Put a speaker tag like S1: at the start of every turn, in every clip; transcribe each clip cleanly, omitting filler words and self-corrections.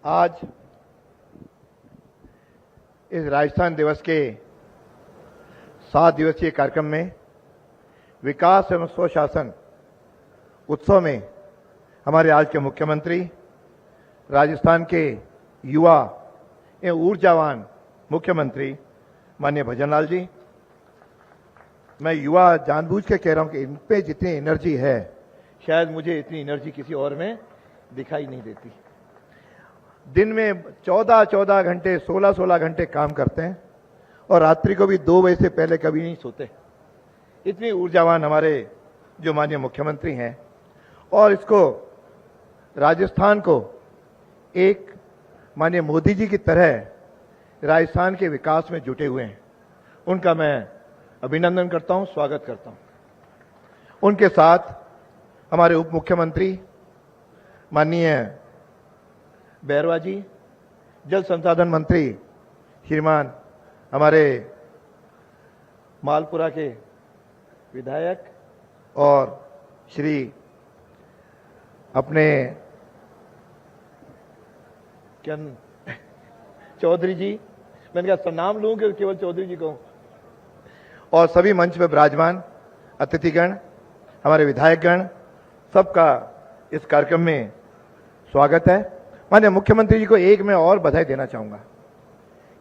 S1: आज इस राजस्थान दिवस के 7 दिवसीय कार्यक्रम में विकास एवं स्वशासन उत्सव में हमारे आज के मुख्यमंत्री, राजस्थान के युवा एवं ऊर्जावान मुख्यमंत्री माननीय भजनलाल जी। मैं युवा जानबूझ के कह रहा हूं कि इन पे जितनी एनर्जी है, शायद मुझे इतनी एनर्जी किसी और में दिखाई नहीं देती। दिन में 14-14 घंटे, 16-16 घंटे काम करते हैं और रात्रि को भी 2 बजे से पहले कभी नहीं सोते। इतनी ऊर्जावान हमारे जो माननीय मुख्यमंत्री हैं और इसको राजस्थान को एक माननीय मोदी जी की तरह राजस्थान के विकास में जुटे हुए हैं, उनका मैं अभिनंदन करता हूं, स्वागत करता हूं। उनके साथ हमारे उप मुख्यमंत्री माननीय बैरवा जी, जल संसाधन मंत्री श्रीमान हमारे मालपुरा के विधायक और श्री अपने चौधरी जी, मैंने कहा नाम लूं कि केवल चौधरी जी कहूं, और सभी मंच में विराजमान अतिथिगण, हमारे विधायकगण, सबका इस कार्यक्रम में स्वागत है। माननीय मुख्यमंत्री जी को एक मैं और बधाई देना चाहूंगा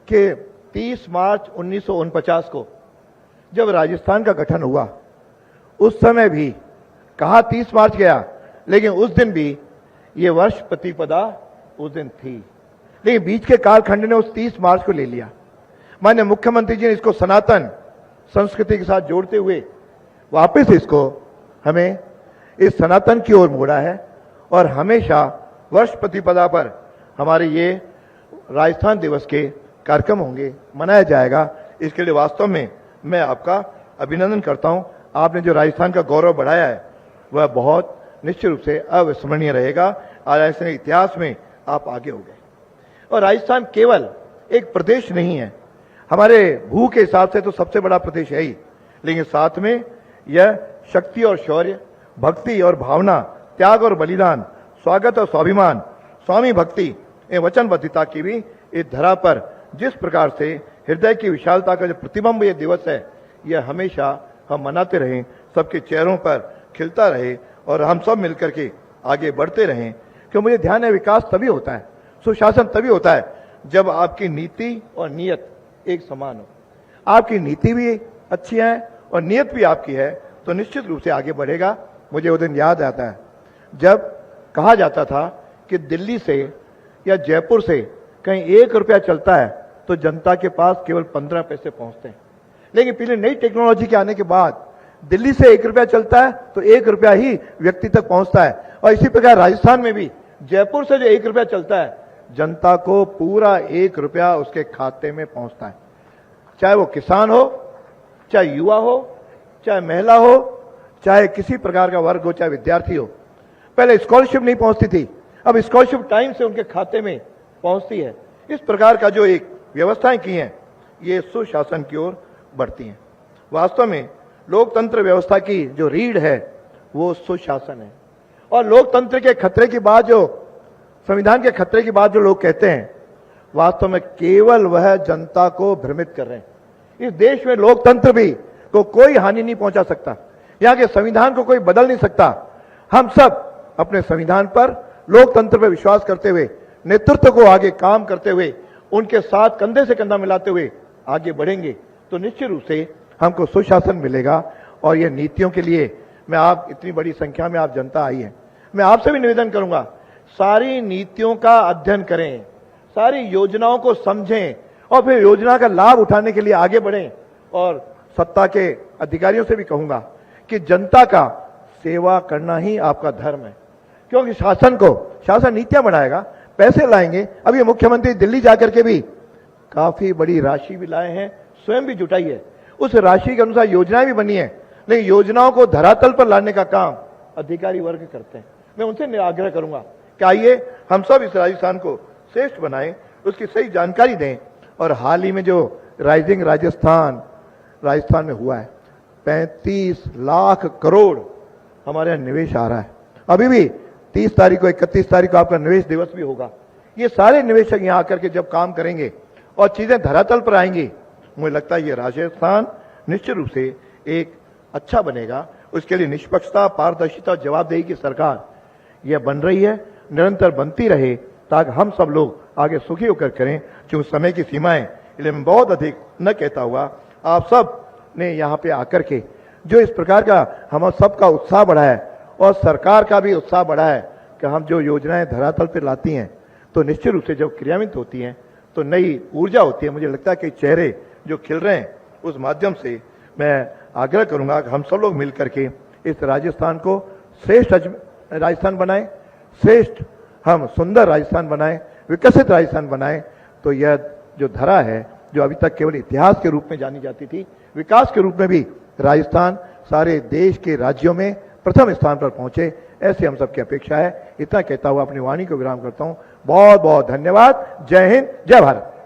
S1: कि 30 मार्च 1949 को जब राजस्थान का गठन हुआ, उस समय भी कहा 30 मार्च गया, लेकिन उस दिन भी ये वर्ष प्रतिपदा उस दिन थी, लेकिन बीच के कालखंड ने उस 30 मार्च को ले लिया। माननीय मुख्यमंत्री जी ने इसको सनातन संस्कृति के साथ जोड़ते हुए वापस इसको हमें इस सनातन की ओर मोड़ा है और हमेशा वर्ष प्रतिपदा पर हमारे ये राजस्थान दिवस के कार्यक्रम होंगे, मनाया जाएगा। इसके लिए वास्तव में मैं आपका अभिनंदन करता हूं। आपने जो राजस्थान का गौरव बढ़ाया है वह बहुत निश्चित रूप से अविस्मरणीय रहेगा। आज राजस्थान इतिहास में आप आगे हो गए। और राजस्थान केवल एक प्रदेश नहीं है, हमारे भू के हिसाब से तो सबसे बड़ा प्रदेश है ही, लेकिन साथ में यह शक्ति और शौर्य, भक्ति और भावना, त्याग और बलिदान, स्वागत और स्वाभिमान, स्वामी भक्ति एवं वचनबद्धता की भी इस धरा पर जिस प्रकार से हृदय की विशालता का जो प्रतिबिंब ये दिवस है, यह हमेशा हम मनाते रहें, सबके चेहरों पर खिलता रहे और हम सब मिलकर के आगे बढ़ते रहें। क्यों मुझे ध्यान है, विकास तभी होता है, सुशासन तभी होता है जब आपकी नीति और नियत एक समान हो। आपकी नीति भी अच्छी है और नियत भी आपकी है तो निश्चित रूप से आगे बढ़ेगा। मुझे वो दिन याद आता है जब कहा जाता था कि दिल्ली से या जयपुर से कहीं 1 रुपया चलता है तो जनता के पास केवल 15 पैसे पहुंचते हैं, लेकिन पहले नई टेक्नोलॉजी के आने के बाद दिल्ली से 1 रुपया चलता है तो 1 रुपया ही व्यक्ति तक पहुंचता है। और इसी प्रकार राजस्थान में भी जयपुर से जो 1 रुपया चलता है, जनता को पूरा 1 रुपया उसके खाते में पहुंचता है, चाहे वो किसान हो, चाहे युवा हो, चाहे महिला हो, चाहे किसी प्रकार का वर्ग हो, चाहे विद्यार्थी हो। पहले स्कॉलरशिप नहीं पहुंचती थी, अब स्कॉलरशिप टाइम से उनके खाते में पहुंचती है। इस प्रकार का जो एक व्यवस्थाएं की हैं, ये सुशासन की ओर बढ़ती हैं। वास्तव में लोकतंत्र व्यवस्था की जो रीढ़ है वो सुशासन है। और लोकतंत्र के खतरे की बात, जो संविधान के खतरे की बात जो लोग कहते हैं, वास्तव में केवल वह जनता को भ्रमित कर रहे हैं। इस देश में लोकतंत्र भी को कोई हानि नहीं पहुंचा सकता, यहां के संविधान को कोई बदल नहीं सकता। हम सब अपने संविधान पर, लोकतंत्र पर विश्वास करते हुए, नेतृत्व को आगे काम करते हुए, उनके साथ कंधे से कंधा मिलाते हुए आगे बढ़ेंगे तो निश्चित रूप से हमको सुशासन मिलेगा। और ये नीतियों के लिए मैं, आप इतनी बड़ी संख्या में आप जनता आई है, मैं आपसे भी निवेदन करूंगा, सारी नीतियों का अध्ययन करें, सारी योजनाओं को समझें और फिर योजना का लाभ उठाने के लिए आगे बढ़ें। और सत्ता के अधिकारियों से भी कहूंगा कि जनता का सेवा करना ही आपका धर्म है, क्योंकि शासन नीतियां बनाएगा, पैसे लाएंगे। अब ये मुख्यमंत्री दिल्ली जाकर के भी काफी बड़ी राशि भी लाए हैं, स्वयं भी जुटाई है, उस राशि के अनुसार योजनाएं भी बनी है, लेकिन योजनाओं को धरातल पर लाने का काम अधिकारी वर्ग करते हैं। मैं उनसे आग्रह करूंगा कि आइए हम सब इस राजस्थान को श्रेष्ठ बनाएं, उसकी सही जानकारी दें। और हाल ही में जो राइजिंग राजस्थान में हुआ है, 35 लाख करोड़ हमारे यहां निवेश आ रहा है। अभी भी 30 तारीख को, 31 तारीख को आपका निवेश दिवस भी होगा। ये सारे निवेशक यहाँ आकर के जब काम करेंगे और चीजें धरातल पर आएंगी, मुझे लगता है ये राजस्थान निश्चित रूप से एक अच्छा बनेगा। उसके लिए निष्पक्षता, पारदर्शिता और जवाबदेही की सरकार यह बन रही है, निरंतर बनती रहे, ताकि हम सब लोग आगे सुखी होकर करें। क्योंकि समय की सीमाएं, इसलिए मैं बहुत अधिक न कहता हुआ आप सब ने यहाँ पे आकर के जो इस प्रकार का हम सबका उत्साह बढ़ा है और सरकार का भी उत्साह बढ़ा है कि हम जो योजनाएं धरातल पर लाती हैं तो निश्चित रूप से जब क्रियान्वित होती हैं तो नई ऊर्जा होती है। मुझे लगता है कि चेहरे जो खिल रहे हैं, उस माध्यम से मैं आग्रह करूंगा कि हम सब लोग मिलकर के इस राजस्थान को श्रेष्ठ राजस्थान बनाएं, श्रेष्ठ हम सुंदर राजस्थान बनाएं, विकसित राजस्थान बनाएं। तो यह जो धरा है, जो अभी तक केवल इतिहास के रूप में जानी जाती थी, विकास के रूप में भी राजस्थान सारे देश के राज्यों में प्रथम स्थान पर पहुंचे, ऐसी हम सबकी अपेक्षा है। इतना कहता हुआ अपनी वाणी को विराम करता हूं। बहुत बहुत धन्यवाद। जय हिंद, जय भारत।